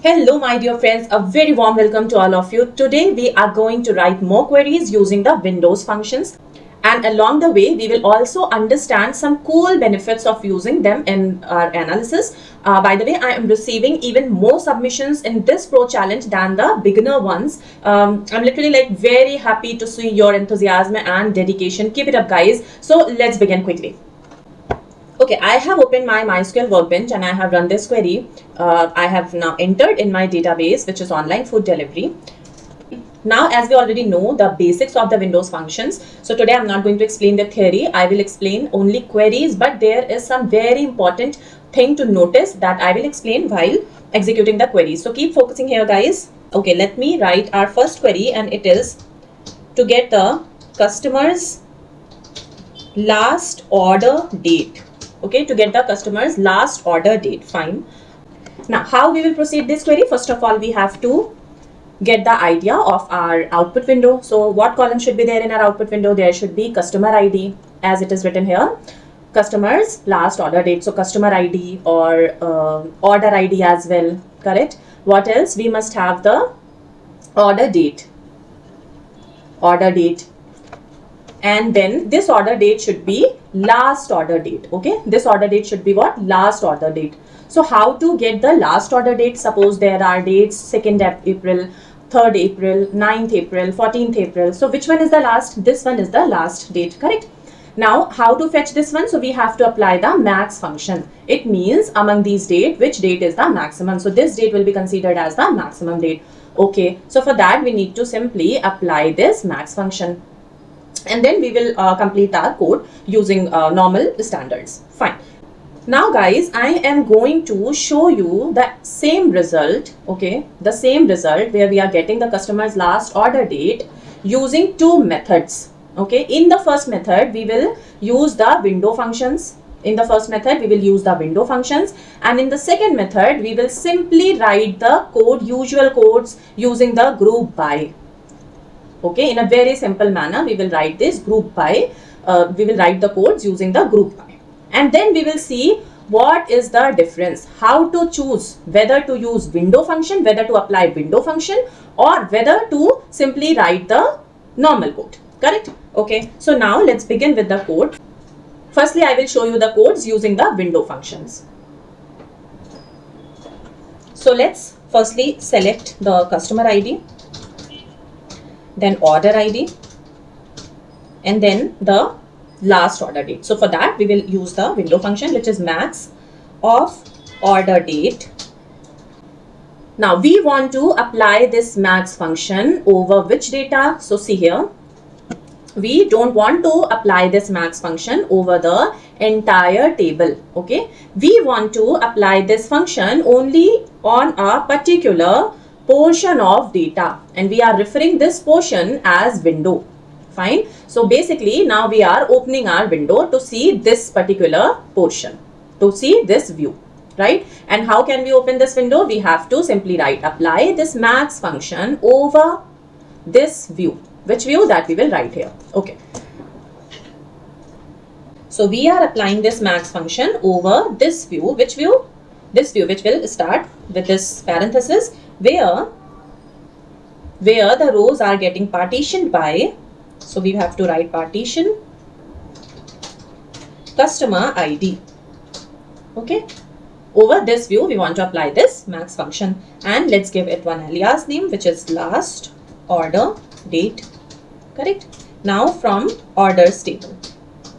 Hello my dear friends, a very warm welcome to all of you. Today we are going to write more queries using the Windows functions, and along the way we will also understand some cool benefits of using them in our analysis. By the way, I am receiving even more submissions in this pro challenge than the beginner ones. I'm literally very happy to see your enthusiasm and dedication. Keep it up guys. So let's begin quickly. Okay, I have opened my MySQL workbench and I have run this query. I have now entered in my database, which is online food delivery. Now, as we already know the basics of the Windows functions, so today I'm not going to explain the theory. I will explain only queries, but there is some very important thing to notice that I will explain while executing the query. So keep focusing here, guys. Okay, let me write our first query, and it is to get the customer's last order date. Okay, to get the customer's last order date. Fine. Now, how we will proceed this query? First of all, we have to get the idea of our output window. So what column should be there in our output window? There should be customer ID, as it is written here, customer's last order date. So customer ID or order ID as well, correct? What else? We must have the order date. And then this order date should be last order date. Okay, this order date should be what? Last order date. So how to get the last order date? Suppose there are dates 2nd April, 3rd April, 9th April, 14th April. So which one is the last? This one is the last date, correct? Now, how to fetch this one? So we have to apply the max function. It means among these dates, which date is the maximum? So this date will be considered as the maximum date. Okay, so for that we need to simply apply this max function. And then we will complete our code using normal standards. Fine. Now guys, I am going to show you the same result, okay, the same result where we are getting the customer's last order date using two methods. Okay, in the first method we will use the window functions. In the first method we will use the window functions, and in the second method we will simply write the code, usual codes, using the group by. Okay, in a very simple manner we will write this group by. We will write the codes using the group by, and then we will see what is the difference, how to choose whether to use window function, whether to apply window function, or whether to simply write the normal code, correct? Okay, so now let's begin with the code. Firstly, I will show you the codes using the window functions. So let's firstly select the customer ID, then order ID, and then the last order date. So for that we will use the window function, which is max of order date. Now we want to apply this max function over which data? So see here, we don't want to apply this max function over the entire table. Okay, we want to apply this function only on a particular portion of data, and we are referring this portion as window. Fine. So basically now we are opening our window to see this particular portion, to see this view, right? And how can we open this window? We have to simply write apply this max function over this view. Which view? That we will write here. Okay, so we are applying this max function over this view. Which view? This view, which will start with this parenthesis where the rows are getting partitioned by. So we have to write partition customer ID. Okay, over this view we want to apply this max function, and let's give it one alias name, which is last order date, correct? Now from orders table,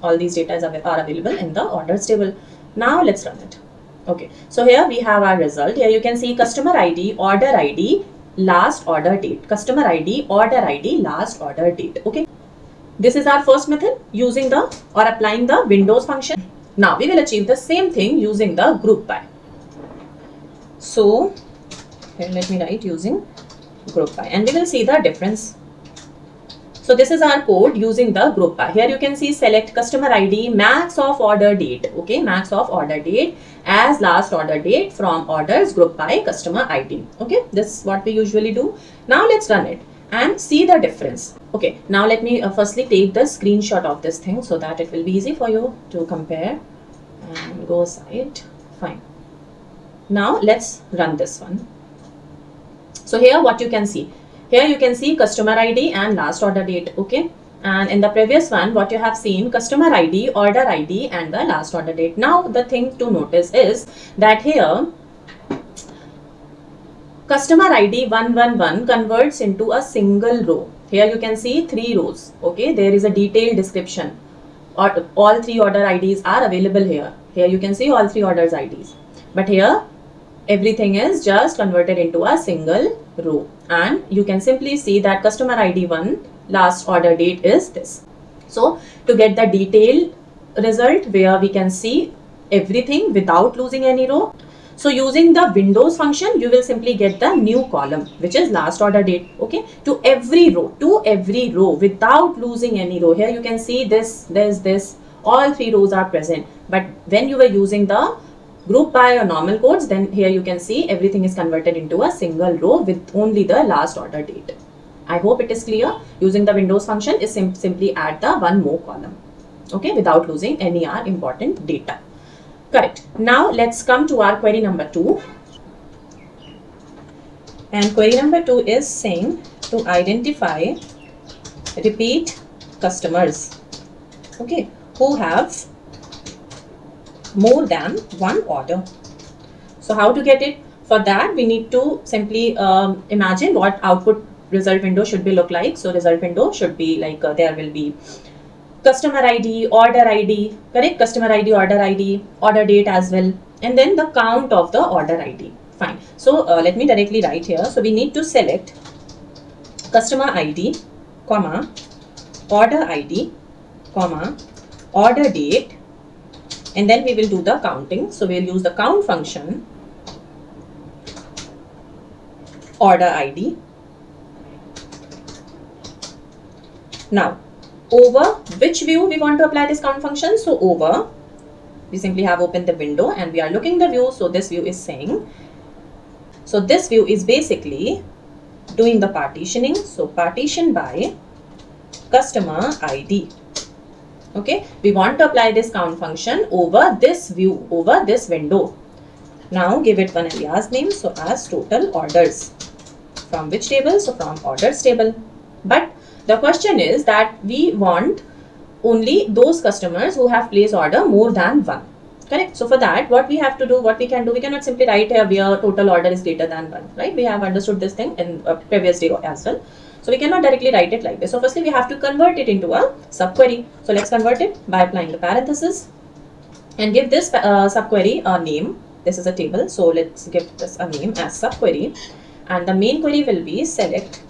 all these data are available in the orders table. Now let's run it. Okay, so here we have our result. Here you can see customer ID, order ID, last order date, customer ID, order ID, last order date. Okay, this is our first method using the or applying the Windows function. Now we will achieve the same thing using the group by. So here let me write using group by, and we will see the difference. So this is our code using the group by. Here you can see select customer ID, max of order date. Okay, max of order date as last order date from orders group by customer ID. Okay, this is what we usually do. Now let's run it and see the difference. Okay, now let me firstly take the screenshot of this thing so that it will be easy for you to compare, and go aside. Fine. Now let's run this one. So here what you can see, here you can see customer ID and last order date. Okay, and in the previous one what you have seen, customer ID, order ID and the last order date. Now the thing to notice is that here customer ID 111 converts into a single row. Here you can see 3 rows. Okay, there is a detailed description. All 3 order IDs are available here. Here you can see all 3 orders IDs. But here everything is just converted into a single row. And you can simply see that customer ID 1 last order date is this. So to get the detailed result where we can see everything without losing any row, so using the Windows function, you will simply get the new column, which is last order date. Okay, to every row without losing any row. Here you can see this, all 3 rows are present. But when you were using the group by or normal codes, then here you can see everything is converted into a single row with only the last order date. I hope it is clear. Using the Windows function is simply add the one more column. Okay, without losing any important data. Correct. Now let's come to our query number 2. And query number 2 is saying to identify repeat customers, okay, who have more than one order. So how to get it? For that we need to simply imagine what output result window should be look like. So result window should be like there will be customer ID, order ID, correct? Customer ID, order date as well, and then the count of the order ID. Fine. So let me directly write here. So we need to select customer ID, comma, order ID, comma, order date, and then we will do the counting. So we'll use the count function, order ID. Now, over which view we want to apply this count function? So over, we simply have opened the window and we are looking the view. So this view is saying, so this view is basically doing the partitioning. So partition by customer ID. Okay, we want to apply this count function over this view, over this window. Now give it one alias name. So as total orders. From which table? So from orders table. But the question is that we want only those customers who have placed order more than one. Correct? So for that, what we have to do, what we can do, we cannot simply write here where total order is greater than 1, right? We have understood this thing in a previous day as well. So we cannot directly write it like this. So firstly, we have to convert it into a subquery. So let's convert it by applying the parenthesis and give this subquery a name. This is a table. So let's give this a name as subquery. And the main query will be select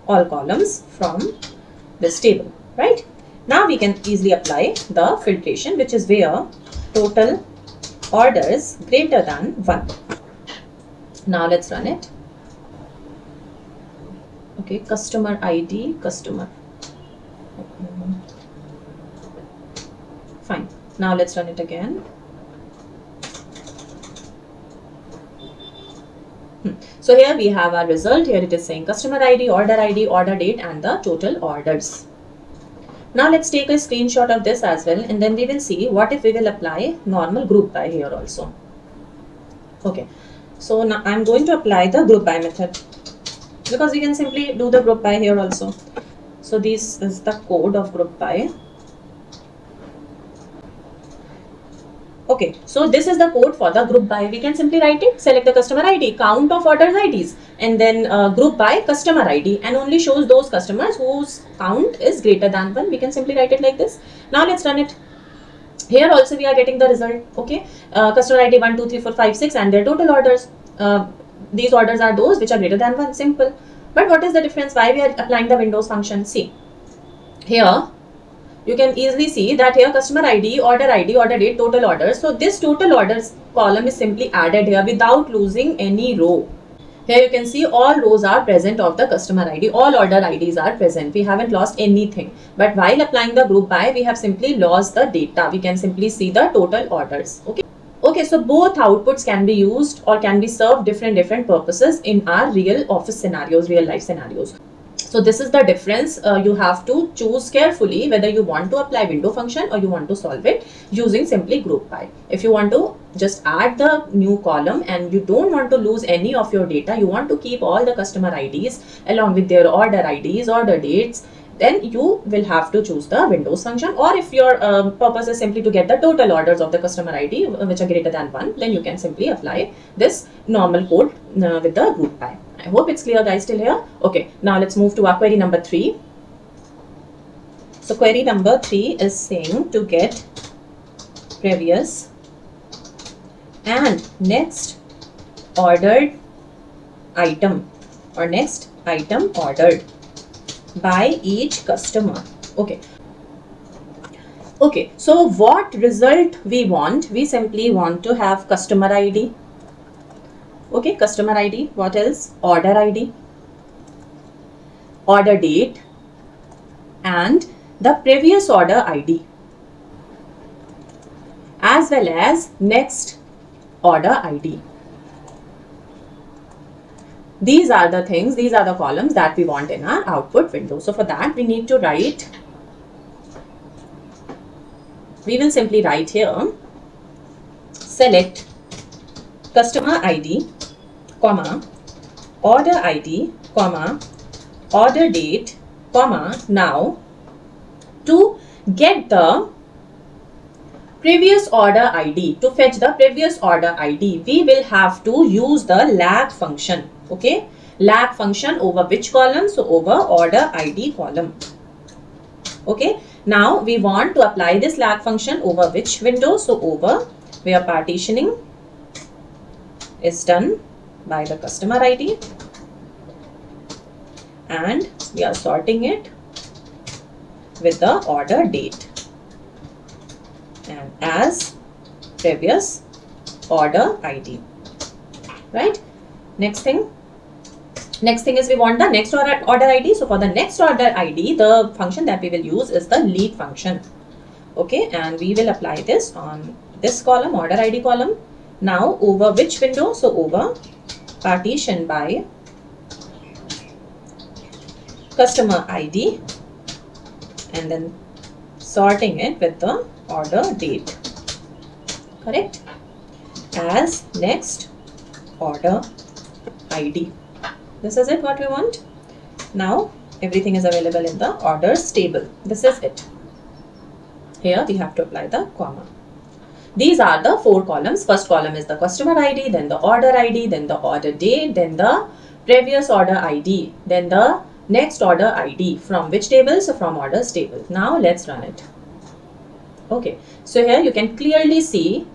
all columns from this table, right? Now we can easily apply the filtration, which is where total orders greater than 1. Now let's run it. Okay, customer ID, customer. Fine. Now let's run it again. So here we have our result. Here it is saying customer ID, order date and the total orders. Now let's take a screenshot of this as well and then we will see what if we will apply normal group by here also. Okay, so now I'm going to apply the group by method because we can simply do the group by here also. So this is the code of group by. Okay, so this is the code for the group by. We can simply write it, select the customer ID, count of orders IDs, and then group by customer ID, and only shows those customers whose count is greater than 1. We can simply write it like this. Now let's run it. Here also we are getting the result. Okay, customer ID 1, 2, 3, 4, 5, 6 and their total orders. These orders are those which are greater than 1. Simple. But what is the difference? Why we are applying the Windows function? See, here you can easily see that here customer ID, order date, total orders. So this total orders column is simply added here without losing any row. Here you can see all rows are present of the customer ID, all order IDs are present. We haven't lost anything. But while applying the group by, we have simply lost the data. We can simply see the total orders. Okay. Okay, so both outputs can be used or can be served different purposes in our real office scenarios, real life scenarios. So this is the difference. You have to choose carefully whether you want to apply window function or you want to solve it using simply group by. If you want to just add the new column and you don't want to lose any of your data, you want to keep all the customer IDs along with their order IDs, order dates, then you will have to choose the windows function. Or if your purpose is simply to get the total orders of the customer ID which are greater than 1, then you can simply apply this normal code with the group by. I hope it's clear, guys, till here. Okay, now let's move to our query number 3. So query number 3 is saying to get previous and next ordered item or next item ordered by each customer. Okay. Okay, so what result we want? We simply want to have customer ID. Okay, customer ID. What else? Order ID, order date, and the previous order ID, as well as next order ID. These are the things, these are the columns that we want in our output window. So for that, we need to write, we will simply write here, select customer ID, comma, order ID, comma, order date, comma, now to get the previous order ID, to fetch the previous order ID, we will have to use the lag function. Okay, lag function over which column? So over order ID column. Okay, now we want to apply this lag function over which window? So over where partitioning is done by the customer ID, and we are sorting it with the order date and as previous order ID, right? Next thing is we want the next order ID. So for the next order ID, the function that we will use is the lead function. Okay, and we will apply this on this column, order ID column. Now over which window? So over partition by customer ID and then sorting it with the order date, correct, as next order ID. This is it what we want. Now everything is available in the orders table. This is it. Here we have to apply the comma. These are the 4 columns. First column is the customer ID, then the order ID, then the order date, then the previous order ID, then the next order ID. From which table? So from orders table. Now let's run it. Okay, so here you can clearly see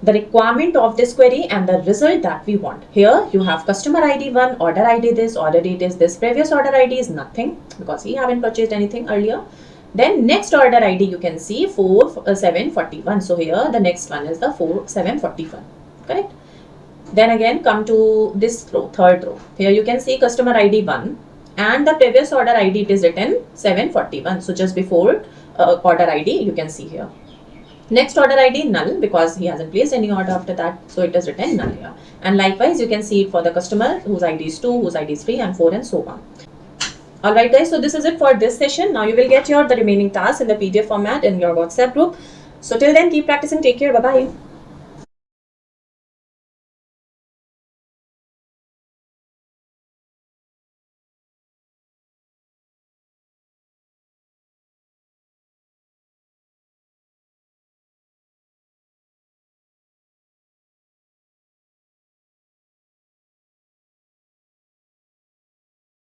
the requirement of this query and the result that we want. Here you have customer ID 1, order ID this, order date is this, previous order ID is nothing because we haven't purchased anything earlier. Then next order ID you can see 4741. So here the next one is the 4741, correct? Then again come to this row, third row. Here you can see customer ID 1 and the previous order ID it is written 741. So just before order ID you can see here. Next order ID null because he hasn't placed any order after that. So it is written null here. And likewise you can see it for the customer whose ID is 2, whose ID is 3 and 4 and so on. Alright guys, so this is it for this session. Now you will get the remaining tasks in the PDF format in your WhatsApp group. So till then keep practicing. Take care. Bye bye.